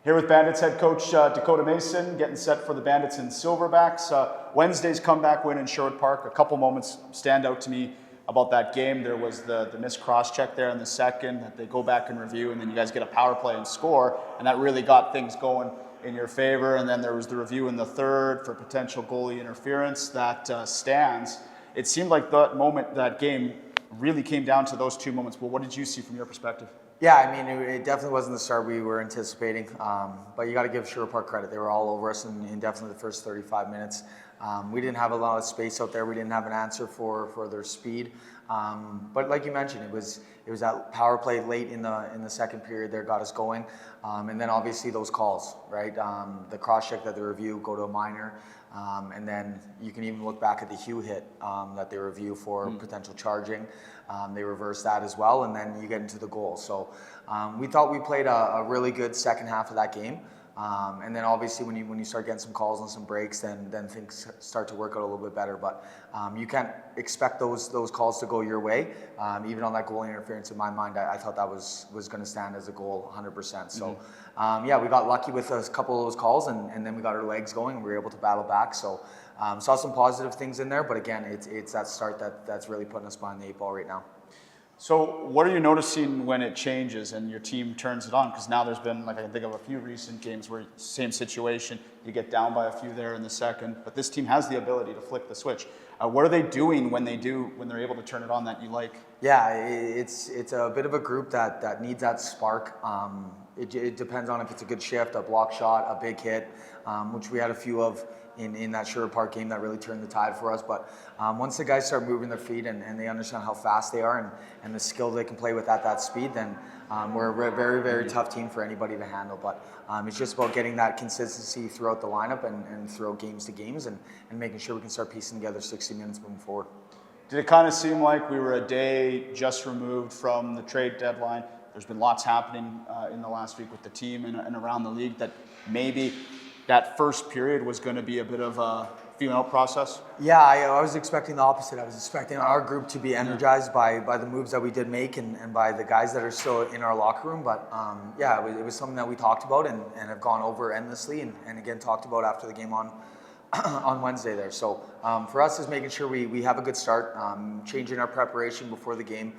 Here with Bandits head coach Dakota Mason, getting set for the Bandits in Silverbacks. Wednesday's comeback win in Sherwood Park. A couple moments stand out to me about that game. There was the missed cross-check there in the second that they go back and review, and then you guys get a power play and score, and that really got things going in your favor. And then there was the review in the third for potential goalie interference that stands. It seemed like that game really came down to those two moments. Well, what did you see from your perspective? Yeah, I mean, it definitely wasn't the start we were anticipating, but you got to give Sherwood Park credit. They were all over us in definitely the first 35 minutes. We didn't have a lot of space out there. We didn't have an answer for their speed. But like you mentioned, it was that power play late in the second period there got us going, and then obviously those calls, right? The cross check that they review go to a minor, and then you can even look back at the Hugh hit that they review for potential charging. They reverse that as well, and then you get into the goal. So we thought we played a really good second half of that game. And then obviously when you start getting some calls and some breaks, then things start to work out a little bit better. But you can't expect those calls to go your way. Even on that goal interference, in my mind, I thought that was going to stand as a goal 100%. So yeah, we got lucky with a couple of those calls, and then we got our legs going and we were able to battle back. So saw some positive things in there, but again, it's that start that's really putting us behind the 8 ball right now. So what are you noticing when it changes and your team turns it on? Because now there's been, like I can think of a few recent games where same situation, you get down by a few there in the second, but this team has the ability to flick the switch. What are they doing when they're able to turn it on that you like? Yeah, it's a bit of a group that needs that spark. It depends on if it's a good shift, a block shot, a big hit, which we had a few of in that Sherwood Park game that really turned the tide for us. But once the guys start moving their feet and they understand how fast they are and the skill they can play with at that speed, then we're a very, very tough team for anybody to handle. But it's just about getting that consistency throughout the lineup and throughout games to games and making sure we can start piecing together 60 minutes moving forward. Did it kind of seem like we were a day just removed from the trade deadline? There's been lots happening in the last week with the team and around the league that maybe that first period was going to be a bit of a feeling out process? Yeah, I was expecting the opposite. I was expecting our group to be energized by the moves that we did make and by the guys that are still in our locker room. But yeah, it was something that we talked about and have gone over endlessly and again talked about after the game on Wednesday there. So for us is making sure we have a good start, changing our preparation before the game,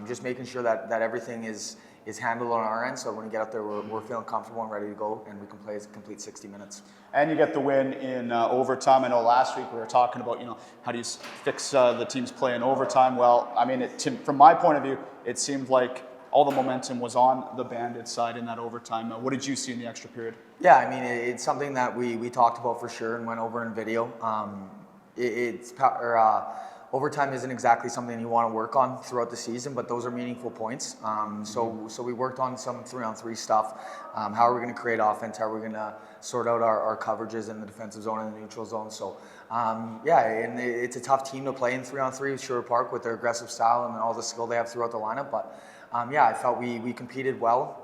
just making sure that everything is handled on our end, so when we get out there, we're feeling comfortable and ready to go, and we can play a complete 60 minutes. And you get the win in overtime. I know last week we were talking about, how do you fix the team's play in overtime? Well, I mean, from my point of view, it seemed like all the momentum was on the Bandits side in that overtime. What did you see in the extra period? Yeah, I mean, it's something that we talked about for sure and went over in video. Overtime isn't exactly something you want to work on throughout the season, but those are meaningful points. So we worked on some 3-on-3 stuff. How are we going to create offense? How are we going to sort out our coverages in the defensive zone and the neutral zone? So yeah, and it's a tough team to play in 3-on-3 with Sherwood Park with their aggressive style and all the skill they have throughout the lineup. But yeah, I felt we competed well.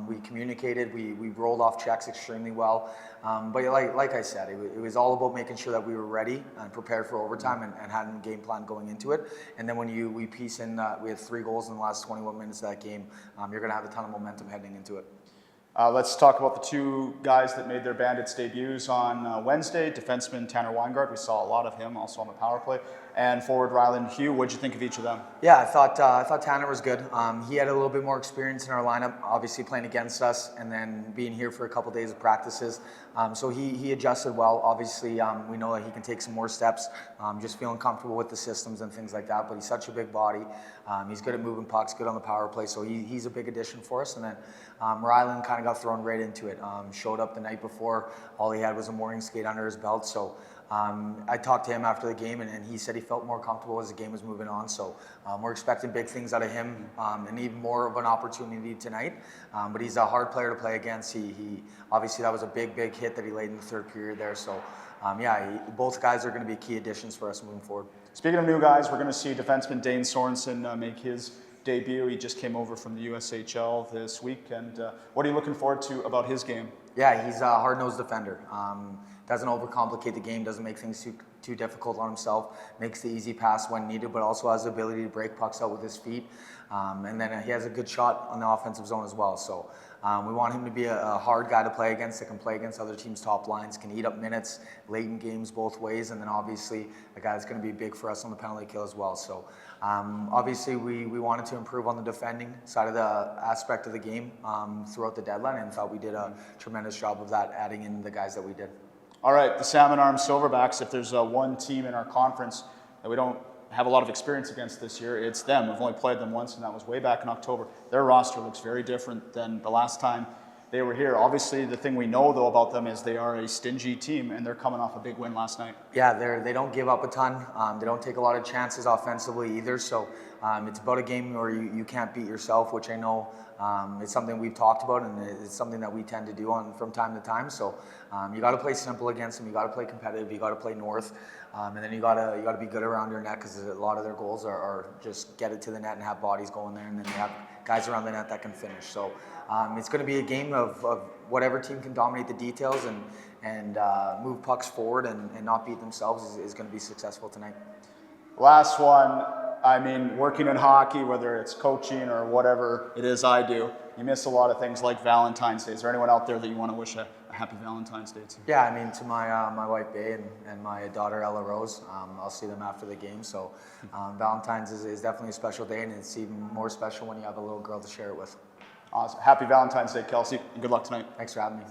We communicated. We rolled off checks extremely well. But like I said, it was all about making sure that we were ready and prepared for overtime and had a game plan going into it. And then when we piece in, we had 3 goals in the last 21 minutes of that game, you're going to have a ton of momentum heading into it. Let's talk about the 2 guys that made their Bandits debuts on Wednesday. Defenseman Tanner Weingart, we saw a lot of him also on the power play, and forward Ryland Hugh. What did you think of each of them? Yeah, I thought Tanner was good. He had a little bit more experience in our lineup, obviously playing against us, and then being here for a couple days of practices. So he adjusted well. Obviously, we know that he can take some more steps, just feeling comfortable with the systems and things like that. But he's such a big body. He's good at moving pucks, good on the power play. So he's a big addition for us. And then Ryland kind of got thrown right into it. Showed up the night before. All he had was a morning skate under his belt. So I talked to him after the game, and he said he felt more comfortable as the game was moving on. So we're expecting big things out of him, and even more of an opportunity tonight. But he's a hard player to play against. He obviously that was a big hit that he laid in the third period there. So yeah, both guys are going to be key additions for us moving forward. Speaking of new guys, we're going to see defenseman Dane Sorensen make his debut. He just came over from the USHL this week. And what are you looking forward to about his game? Yeah, he's a hard-nosed defender. Doesn't overcomplicate the game, doesn't make things too difficult on himself, makes the easy pass when needed, but also has the ability to break pucks out with his feet. And then he has a good shot on the offensive zone as well. So We want him to be a hard guy to play against, that can play against other teams' top lines, can eat up minutes late in games both ways, and then obviously a guy that's going to be big for us on the penalty kill as well. So obviously we wanted to improve on the defending side of the aspect of the game throughout the deadline, and thought we did a tremendous job of that, adding in the guys that we did. All right, the Salmon Arm Silverbacks, if there's one team in our conference that we don't have a lot of experience against this year, it's them. We've only played them once, and that was way back in October. Their roster looks very different than the last time they were here. Obviously, the thing we know, though, about them is they are a stingy team, and they're coming off a big win last night. Yeah, they don't give up a ton. They don't take a lot of chances offensively either. So it's about a game where you can't beat yourself, which I know it's something we've talked about, and it's something that we tend to do from time to time. So you got to play simple against them. You got to play competitive. You got to play north, and then you got to be good around your net, because a lot of their goals are just get it to the net and have bodies going there, and then they have guys around the net that can finish. So it's going to be a game of whatever team can dominate the details and move pucks forward and not beat themselves is going to be successful tonight. Last one, I mean, working in hockey, whether it's coaching or whatever it is I do, you miss a lot of things like Valentine's Day. Is there anyone out there that you want to wish a happy Valentine's Day to? Yeah, I mean, to my wife, Bay, and my daughter, Ella Rose, I'll see them after the game. So Valentine's is definitely a special day, and it's even more special when you have a little girl to share it with. Awesome. Happy Valentine's Day, Kelsey, and good luck tonight. Thanks for having me.